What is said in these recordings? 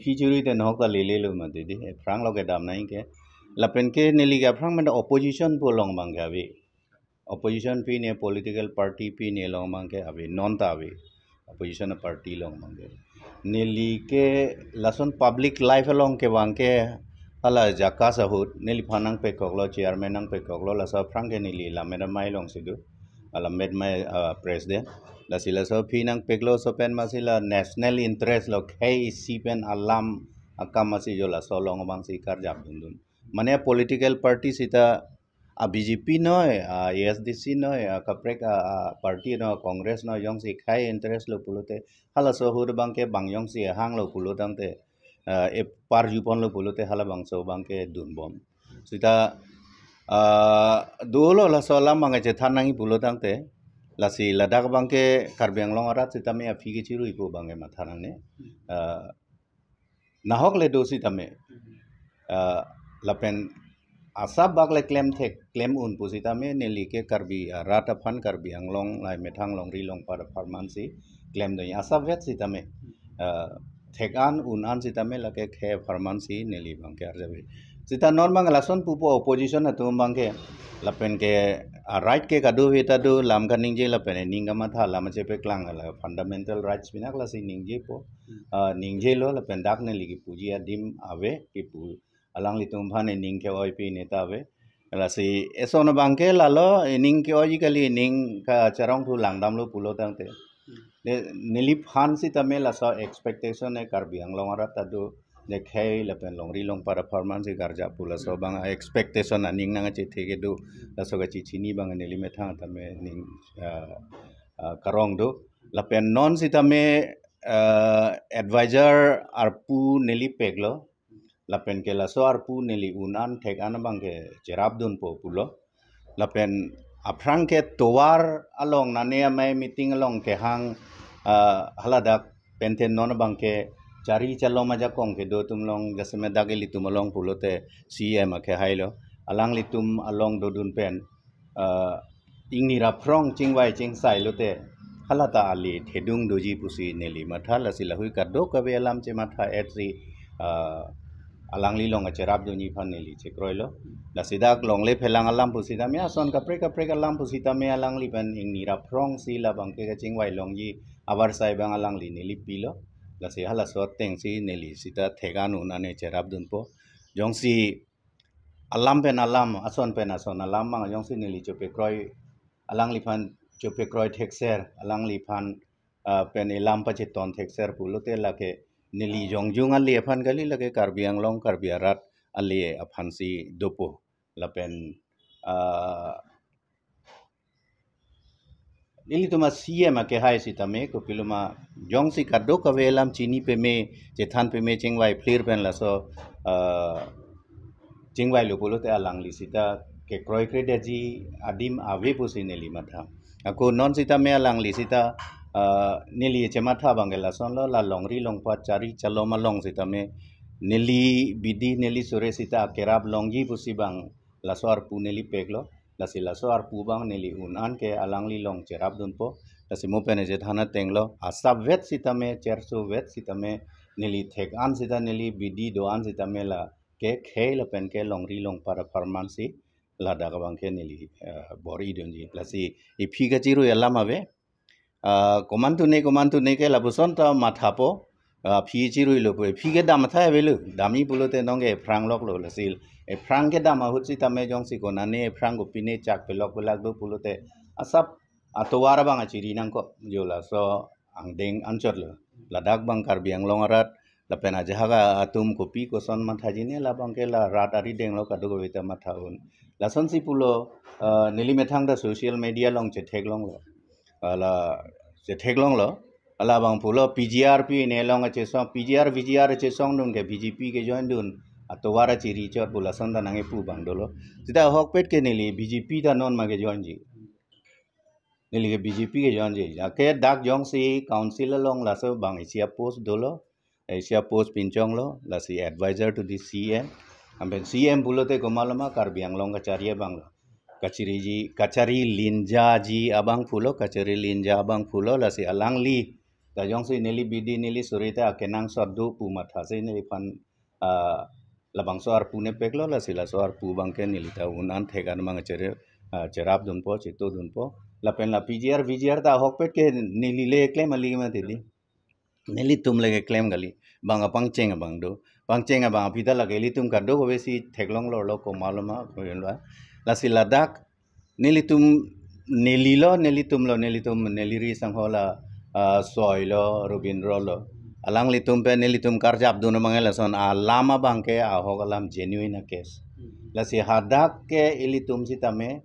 ipi churi te nok ta lele lo ma de frang lo ke dam nai ke lapen ke neli ke frang man opposition po long bang ke abi opposition pi ne political party pi ne long bang ke abi non ta abi opposition party long bang ke neli ke lason public life long ke bang ke hala jaka sahut neli phanang pe koklo chairman nang pe koklo la sa frang ke neli la meda mai long sidu ala med mai president la sila so pinang peklo so pen masila national interest lo kai si pen alam akam masi jo la so long bang si kar jap dun mane political party sita a BJP no ASDC no kaprek party no congress no yong si kai interest lo pulute hala so hur bang ke bang yong si hang lo pulutang te e par jupon lo pulute hala bang so bang ke dun bom sita dulu la so lam bang je thanangi pulutang te lasi ladak bangke karbiang long arat sitame afigi chiru ipo bange matharang ne nahok le dosi tame lapen asab bagle claim un pusitame neli ke karbi rata phan karbiang long lai methang long ri long par pharmancy claim doi asab vet sitame thekan un an sitame lake khe pharmancy neli bangke arjabe sita normal lason pupo opposition atum bangke lapen ke right ke kadu vita do lam ka ningje lapen ninga matha lam chepe klang la fundamental rights binak la si ningje po ningje lo lapen dak ne ligi puji adim ave ki pu alang litum phane ning ke oi pi neta ave la si eson bangke la lo ning ke oi kali ning ka charong thu langdam lo pulo tang te nili phan si tame la so expectation e karbiang long ara tadu dekhai lapen longri long para performance garja pula so bang expectation aning nang chi thege do la so ga chi chini bang neli methang tame ning karong do lapen non si tame advisor arpu neli peglo lapen ke la so arpu neli unan thek an bang ke jerab dun po pulo lapen aprang ke towar along nane mai meeting along ke hang haladak penten non bang ke cari calo maja kong ke do tum long jasme dage litum along pulote CM ke hailo alang litum along do dun pen ingni ra prong chingwai ching sai lote halata ali thedung doji pusi neli matha lasila hui ka do ka be alam che matha etri alang li long cherap do ni phan neli che kroilo lasidak long le phelang alam pusi ta me son ka pre alam pusi ta me alang li pen ingni ra prong si la bang ke chingwai long yi abar sai bang alang li neli pilo lasi hala so teng si neli sita theganu nane cherap dun po jong si alam pen alam ason pen ason alam mang jong si neli chope kroi alang li phan chope kroi thekser alang li phan pen elam pa cheton thekser pulote lake neli jong jung ali phan gali lake karbiang long karbiarat ali aphan si dopo lapen ili tuma CM ke hai si tame ko piluma jong si kado ka velam chini pe me je than pe me chingwai flir pen la so chingwai lo polo te alang li sita ke kroi krede ji adim ave pusi neli matha ako non sita me alang li sita neli che matha bangela son lo la longri long pa chari chalo ma long sita me neli bidi neli sore sita kerab longji pusi bang la so ar pu neli peklo lasi laso ar pubang neli unan ke alang li long cherap dun po lasi mo pene je thana tenglo asab vet sitame cherso vet sitame neli thek an sita neli bidi do an sitame la ke khel pen ke long ri long para performance la daga bang ke neli bori donji lasi ipi ga jiru yalam ave komantu ne ke labuson ta mathapo phi jiru lo po phi ke dam tha ave lo dami pulote nonge frang lok lo lasil e frang ke dama hutsi tame jong si kona ne frang go pine chak pelok pelak do pulote asap atowara bang achiri nang ko jola so angdeng anchor lo ladak bang karbiang long arat lapena jahaga atum kopi ko son mathajine la bang ke la rat ari deng lo kadu go vita mathaun la son si pulo nili methang da social media long che thek long lo ala che thek long lo ala bang pulo PGR pi ne long che song PGR VGR che song dun ke BJP ke join dun atowara chiri chot bula sonda nange pu bang dolo sita hokpet ke neli BJP da non mage join ji neli ke BJP ke join ji ke dak jong si council long la so bang asia post dolo asia post pinchong lo la si advisor to the CM amben CM bulote komalama karbiang long kacharia bang lo kachari linja ji abang pulo kachari linja abang pulo la si alang li แต่ยองสิเนลิบิดีเนลิสุริตาเกนังสอดดูปูมาทาสิเนลิพันละบังสวาร์ปูเนเปกโลละสิละสวาร์ปูบังเกเนลิตาอุนันเทกันมังเจเรเจราบดุนโปจิตโตดุนโปละเป็นละPGRตาฮอกเป็ดเกเนลิเลเคลมอลีมาติดีเนลิตุมเลเคลมกะลีบังอปังเจงบังดูบังเจงบังพิดาละเกลิตุมกัดดูก็เวสิเทกลองโลโลโกมาลมาโคยนละละสิละดักเนลิตุมเนลิตุมเนลิรีสังฮอละsoilo rubinrolo alang litum pe nilitum karjap dun mangela son lama bangke hogalam genuine case la si hadak ke ilitum sitame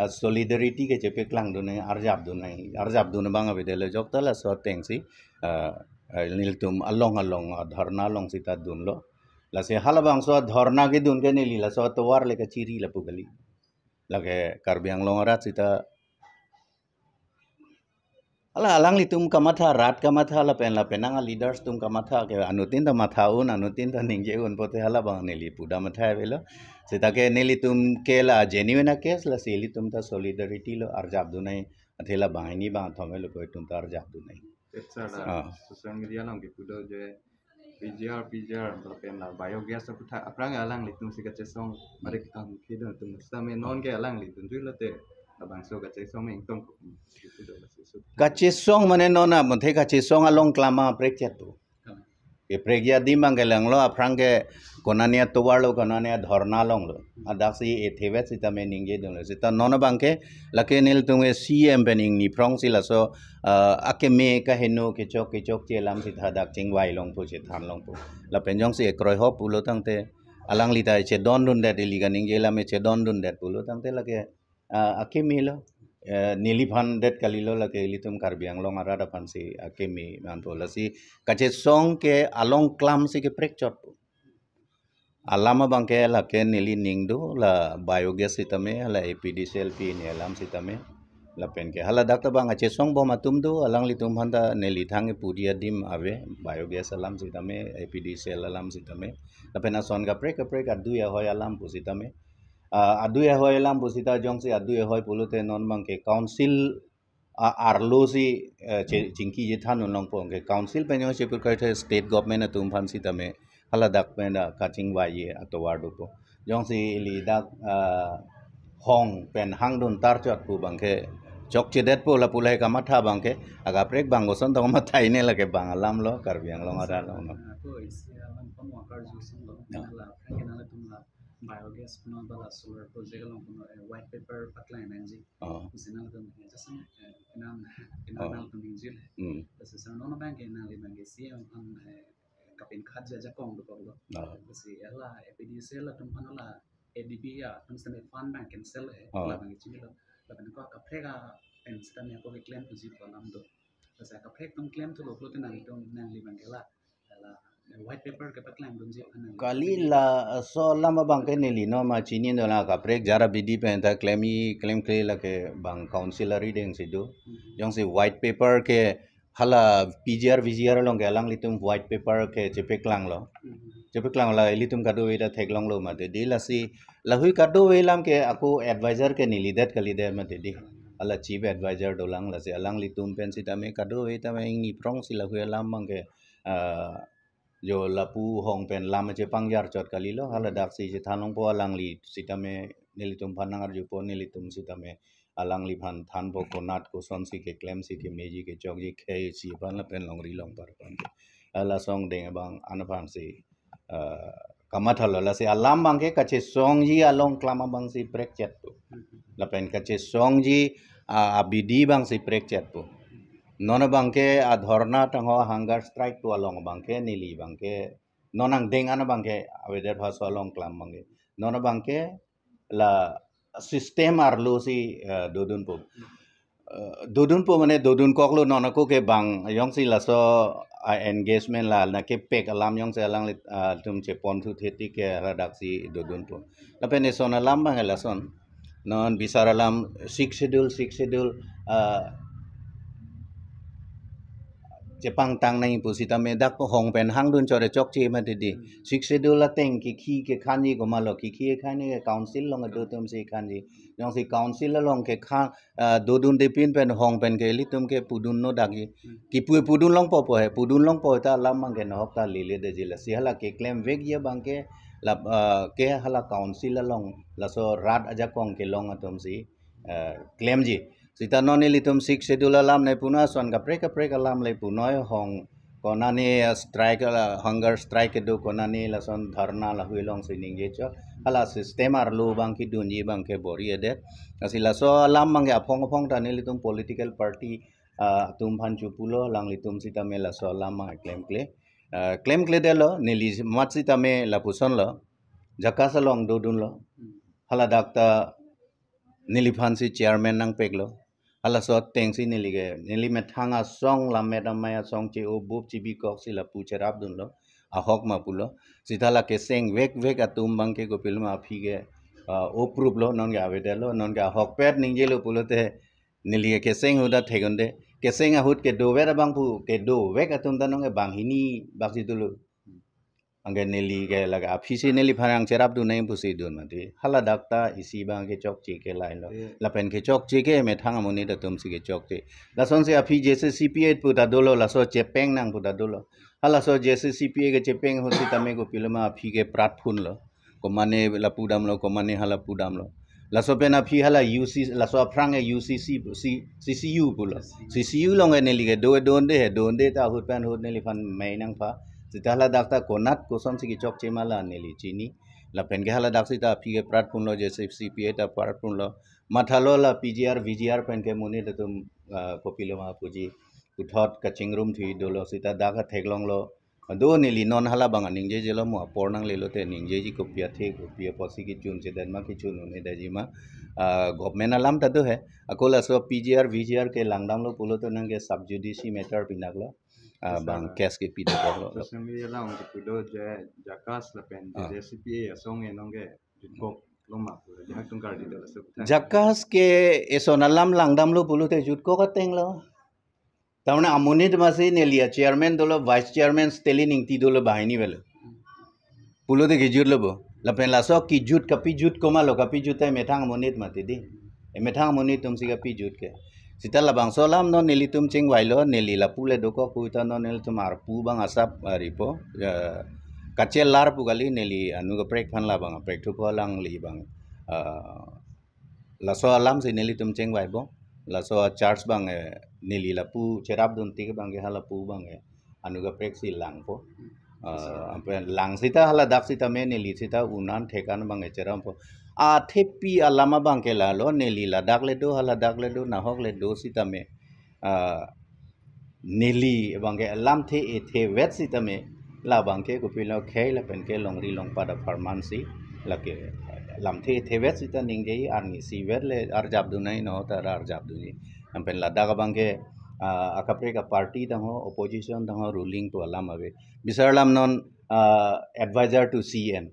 solidarity ke chepe klang dun arjap dun banga bedele jokta la so tengsi nilitum along dharna long sita dun lo la si halabang so dharna ke dun ke nili la so tawar le ke chiri la pugali la ke karbiang longarat sita alang litum kamatha rat kamatha la penanga leaders tum kamatha ke anutin ta mathaun anutin ta ningje un pote hala bang neli puda matha velo seta ke neli tum ke la genuine case la seli tum ta solidarity lo arjab dunai athela bahini bang thomelo ko tum ta arjab dunai social media lang ke pudo je PGR to pen la biogas ta putha aprang alang litum sikat song mari ang kidon tum same non ke alang litum dulote abang so ka song meng tong kacesong mane nona mthe kacesong along klama prekchat tu e prekya dimang gelang lo aprange konania towalo konania dhorna long lo adaksi e thebe sitame ningje don lo sita nona bangke lakenil tunge cm bening ni prong sila so akeme ka heno ke chok che lam sitha dak chingwai long pu che than long pu la penjong se kroi hop pulo tangte alang lita che don dun dat liga ningje lam che don dun dat pulo tangte lake akeme lo niliphan det kalilo la ke litum karbiang long arada pansi akemi manto la si kache song ke along klam si ke prekchot alama bangke la ke nili ningdu la biogas sitame la APD selfie ni alam sitame la pen ke hala dakta bang ache song bo matum du alang litum handa neli thang pudia dim ave biogas alam sitame APD sel alam sitame la pen ason ga prek adu ya hoy alam pu sitame adu ya hoy lam busita jong si adu ya hoy pulute non mang ke council arlo si chingki je than long pong ke council penyo se pur kai state government atum phan si tame hala dak penda kaching wa ye atowar do po jong si li dak hong pen hang don tar chot pu bang ke chok che det po la pulai ka matha bang ke aga prek bang goson to ma thai ne la ke bang alam lo karbiang long ara lo no biogas puno bala solar project long puno white paper patla energy sinal kan just inan kan injil basi sa no bank na li bank si an kapin khat ja kong do ko basi ela APD sel tum panola ADB ya tum same fund bank can sell la bank chi lo la bank ko ka prega pen sta me ko claim to zip ko nam do basi ka preg tum claim to lo pro tin nang li bank la white paper ke patlang dunji kali la so lama bang ke neli no ma chini no la ka prek jara bidi pen ta claim kle la ke bang councilor deng sidu jong si white paper ke hala VGR long ke lang litum white paper ke chepek lang la litum kadu ida thek long lo ma de di la si la hui kadu we lam ke aku advisor ke nili dat kali der ma de di ala chief advisor do lang la si alang litum pen si tame kadu we tame ni prong si la hui lam bang ke jo lapu hong pen lama che pangjar chot kalilo hala dak si che thanong po alang li sitame nilitum phanangar ju po nilitum sitame alang li phan than po konat ko son si ke claim si ke meji ke chok ji khe si pan la pen long ri long par pan ala song deng bang anaphan si kamathalo la si alam bang ke kache song ji along klama bang si prek chat tu la pen kache song ji abidi bang si prek chat tu nona bangke adhorna tangho hunger strike to along bangke nili bangke nonang deng ana bangke aweder bhaso along klam bangke nona bangke la system arlo si dodun po mane dodun koklo nona ko ke bang yong si la so engagement la na ke pek alam yong se alang tum che pon thu theti ke redaksi dodun po la pene son alam bang la son non bisar alam 6 schedule Jepang tang nang pusita me dak hong pen hang dun chore chok che ma di 6 schedule la teng ki khi ke khani ko ma lo ki khi khani ke council long do tum se khani yong si council la long ke kha do dun de pin pen hong pen ke li tum ke pudun no dak ki pudun long po he pudun long po ta lam mang ke no ta li le de jila si hala ke claim vek ye bang ke la ke hala council la long la so rat aja kong ke long atum si claim ji Sita noni litum 6 schedule alam ne puna son ka preka alam le punoi hong konani strike la hunger strike do konani la son dharna la huilong sining je cho hala system ar lu bang ki dunji bang ke bori ede asila so alam mang ya phong ta ne litum political party tum phan chu pulo lang litum sita me la so alam ma claim cle de lo ne li mat sita me la puson lo jakasa long do dun lo hala dakta niliphansi chairman nang peklo hala so tengsi nili me thanga song la medam maya song che o bub chi bi kok sila pucher abdun lo a hok ma pulo sithala ke seng vek atum bang ke go pilma phi ge o proof lo non ga vede lo non ga hok pet ning je lo pulo te nili ke seng huda thegonde ke seng a hut ke do vera bang pu ke do vek atum ta nong bang hini baksi dulu angge neli ke laga phisi neli pharang cherap du nai pusi dun mati hala dakta isi bang ke chok chi ke lai lo la pen ke chok chi ke me thang amoni da tum si ke chok chi la son se aphi jese cpa pu da dolo la so chepeng nang pu da dolo hala so jese cpa ke chepeng ho si tame ko pilma aphi ke prat phun lo ko mane la pudam lo ko mane hala pudam lo la so pen aphi hala uc la so phrang e ucc ccu pu lo ccu long e neli ke do donde ta hut pen hut neli phan mai nang pha Sitala dakta konat koson si chok chemala neli chini la pen ke hala dak sita phi ke prat pun lo jese cpa ta prat pun lo mathalo la pgr vgr pen ke muni de tum kopilo ma puji uthot ka chingrum thi dolo sita daka theklong lo do neli non hala bang ning je lo mo pornang le lo te ning je ji kopia the kopia posi ki chun se den ma ki chun ne da ji ma government alam ta do hai akola so pgr vgr ke langdam lo pulo to nang ke subjudice matter pinak lo bang kes ke pide ko social media la on pulo je jakas la pen je cpa song e nong ge jukok lo ma pulo je tung kar di do so jakas ke esonalam langdam lo pulo te jut ko ka teng lo tamne amunit masi ne liya chairman dolo vice chairman stelining ti dolo bahini velo pulo te gijut lo bo la pen la so ki jut kapi jut ko ma lo kapi jut te methang amunit mati di e methang amunit tum si kapi jut ke Sita labang solam no nilitum cing wailo nilila pule doko kuita no nilitum arpu bang asap ripo kacel lar pugali nili anu prek pan labang prek tu lang li bang laso alam si nilitum cing waibo laso charge bang nilila pu cerap dun tik bang hala pu bang anu prek si lang po lang sita hala dak sita me nili sita unan thekan bang ceram po thepi alama bang ke la lo neli la dak le do hala dak le do na hok le do sita me neli bang ke lam the e the vet sita me la bang ke ko pilo khe la pen ke long ri long pa da pharmacy la ke lam the vet sita ning ge ar ni si vet le ar jab du nai no ta ar jab du ni am pen la dak bang ke akapre ka party dang ho opposition dang ho ruling to alam ave bisar lam non advisor to cm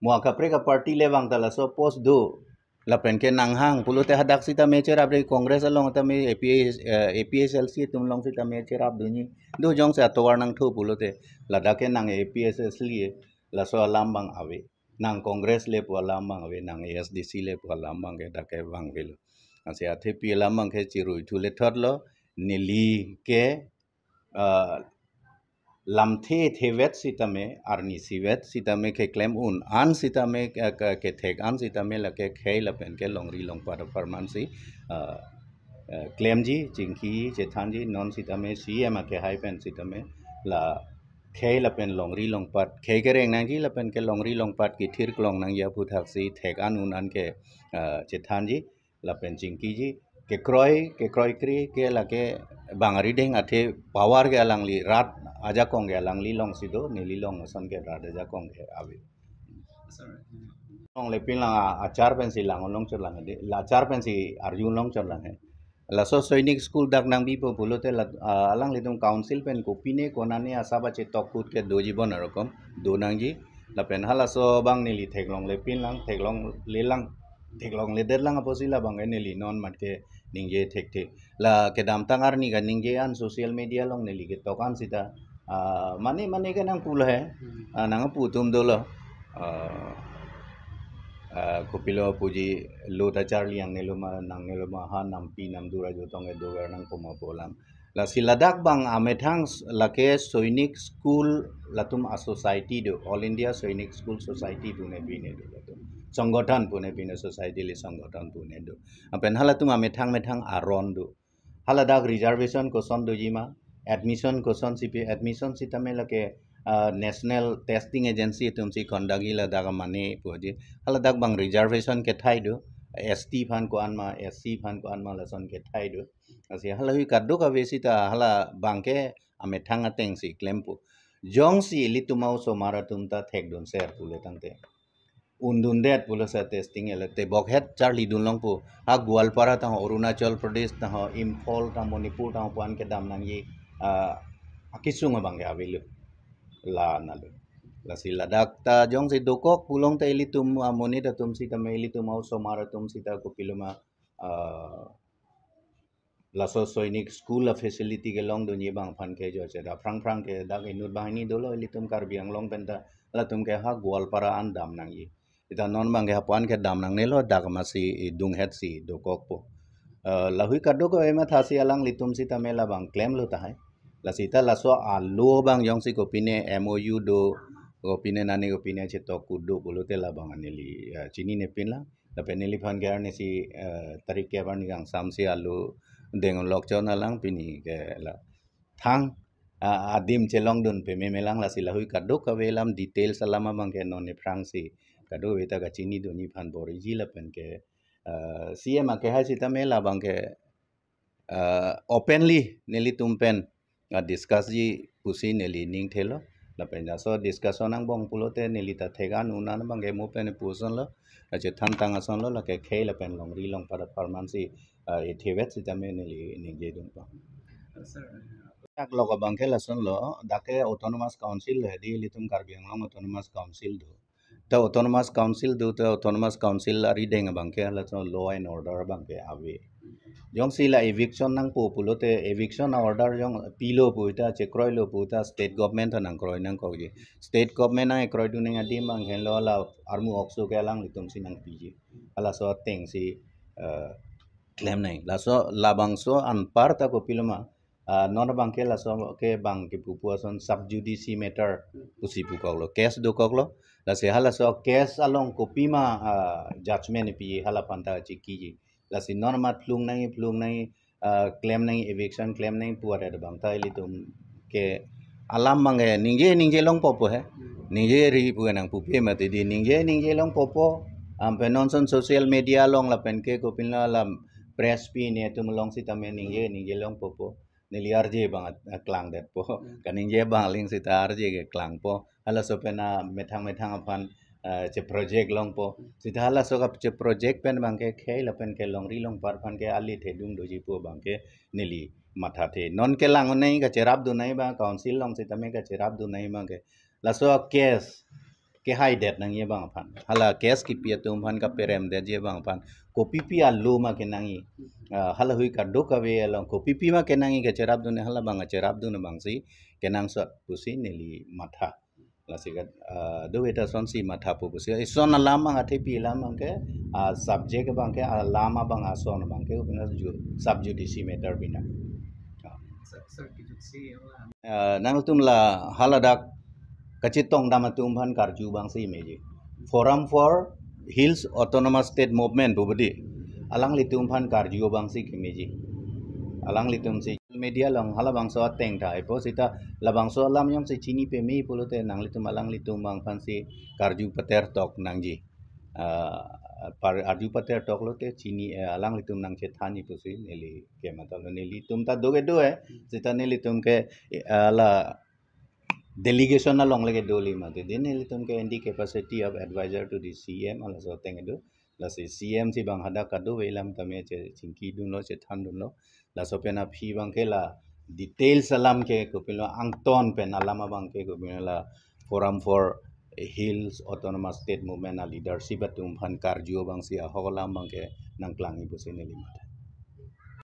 Mua kapre ka party le bang tala so post do la pen ke nang hang pulo te hadak sita mecher abre congress along ta me APSLC tum long sita mecher ab duni do jong sa to nang thu pulo te la da ke nang APSLC la so alam bang ave nang congress le pu alam bang ave nang ASDC le pu alam bang ke da ke bang velo ase athe pi alam bang ke chiru thu le thot lo nili ke lam the vet sitame arni sivet sitame ke claim un an sitame ke thek an sitame la ke khei la pen ke longri long pa performance claim ji jingki jethan ji non sitame cm ke hai pen sitame la khei la pen longri long pat khei ke reng nang ji la pen ke longri long pat ki thir klong nang ya pu thak si thek an un an ke jethan ji la pen jingki ji ke kroi kri ke la ke bangari deng athe power ke alangli rat aja kong ke alangli long sido nili long son ke rat aja kong ke ave long le pin la achar pen si lang long chor lang de la char pen si arjun long chor lang la so sainik school dak nang bi po bulote la alang le tum council pen ko pine konane asaba che tokut ke do jibon erokom do nang ji la pen hala so bang nili theklong le pin lang theklong le lang tek long le der lang apo sila bang neli non mat ke ningje tek la ke dam tangar ni kan ningje an social media long neli ke tokan sita mane kan nang pula hai nang putum dolo kupilo puji lo ta charli yang neluma nang neluma ha nampi nam dura jotong e dogar nang poma polang la siladak bang amethang la ke Soinik School latum a society do All India Soinik School Society pune bine do latum সংগঠন pune bine society li সংগঠন pune do apen hala tum amethang aron do hala dak reservation ko son do jima admission ko son sipi admission sitame la ke national testing agency tumsi kondagi la daga mane poje hala dak bang reservation ke thai do ST fan ko anma SC fan ko anma la son ke thai do asi hala hui kaddo ka vesita hala bangke ame thang ateng si klempu jong si litumau so maratum ta thek don ser pule tangte undun det pula sa testing ele te bokhet charli dun long pu ha Gwalpara ta Arunachal Pradesh ta Imphal ta Manipur ta puan ke dam nang yi akisung bangke avilu la nalu la si ladak ta jong si dokok pulong ta ilitum amoni ta tum si ta me ilitum au so maratum si ta kupiluma la so Soinik School of facility ke long do bang phan ke jo che da prang ke da ke nut bang ni dolo ilitum kar biang long penta la tum ke ha Gwalpara an dam nang yi ita non bang ke hapuan ke dam nang nelo dak masih dung het si dokok po la hui kaddo ko ema thasi alang litum si ta mela bang claim lo ta hai la sita la so a lo bang yong si ko pine MOU do ko pine nani ko pine che to kudo bolo te la bang aneli chini ne pin la la peneli phan ge ne si tarik ke ban gang sam si alu deng lok chon alang pini ke la thang adim chelong dun pe me melang la si la hui kaddo ka velam detail salama bang ke non ne prang si kaddo veta ka chini do ni phan bori ji la pen ke CM ke hai si ta mela bang ke openly neli tumpen discuss ji pusi neli ning thelo la penja so discussion ang bong pulote neli ta thega nuna na bang mo pen puson lo che tham tang ason lo la ke khei la pen long ri long para permanency e thevet si ta me neli ning je dun pa ak lo ka bang ke la son lo da ke autonomous council le di litum karbiang long autonomous council do ta autonomous council do ta autonomous council ari deng bang ke la so law and order bang ke ave jong sila eviction nang po pulote eviction order jong pilo puita che kroilo puta state government nang kroi nang ko ji state government nang kroi du nang adi mang hen lo la armu okso ke lang litum si nang piji ala so teng si claim nai la so labang so an parta ko piloma non bang ke la so ke bang ke pupuason subjudice matter usi pu koklo case do koklo la se hala so case along ko pima judgment pi hala panta chi ki ji la si normal plung nai claim nai eviction claim nai puare da bang ta ilitum ke alam mange ningje long popo he ningje ri pu nang pu pe ma di ningje long popo am penonson social media long la pen ke ko pinla la press pi ne tum long si tame ningje long popo nili arje bang klang det po kaningje bang ling si ta arje ke klang po ala so pena methang apan che project long po sithala so che project pen bang ke khei la pen ke long ri long par phan ke ali the dung do ji po bang ke nili matha the non ke lang nei ka cherap du nei ba council long si tame ka cherap du nei bang ke la so case ke hai det nang ye bang phan hala case ki pia tum phan ka perem de je bang phan ko pp a lo ma ke nangi hala hui ka do ka ve long ko pp ma ke nangi ke cherap du ne hala bang cherap du ne bang si ke nang sot pusi nili matha la sigat do eta son si matha pu pusi son lama ngate pi lama ke subject bang ke lama bang ason bang ke upina subjudice matter bina nang tum la haladak kachitong damatum phan karju bang si meji forum for hills autonomous state movement bubadi alang litum phan karju bang si meji alang litum si media long hala bang so teng tha ipo sita labang so lam yong si chini pe mi pulote nang litum alang litum bang phan si karju pater tok nangji par arju pater tok lote chini alang litum nang che thani pusi neli ke matal neli tum ta doge do hai sita neli tum ke la delegation na long lege doli ma de neli tum ke indi capacity of advisor to the CM ala so teng do la si CM si bang hada kadu velam tame che chingki dun lo che than dun lo la so pena phi bang ke la details alam ke ko pilo angton pen alama bang ke ko la forum for Hills Autonomous State Movement leadership atum phan karjo bang si aholam bang ke nang klangi busineli mata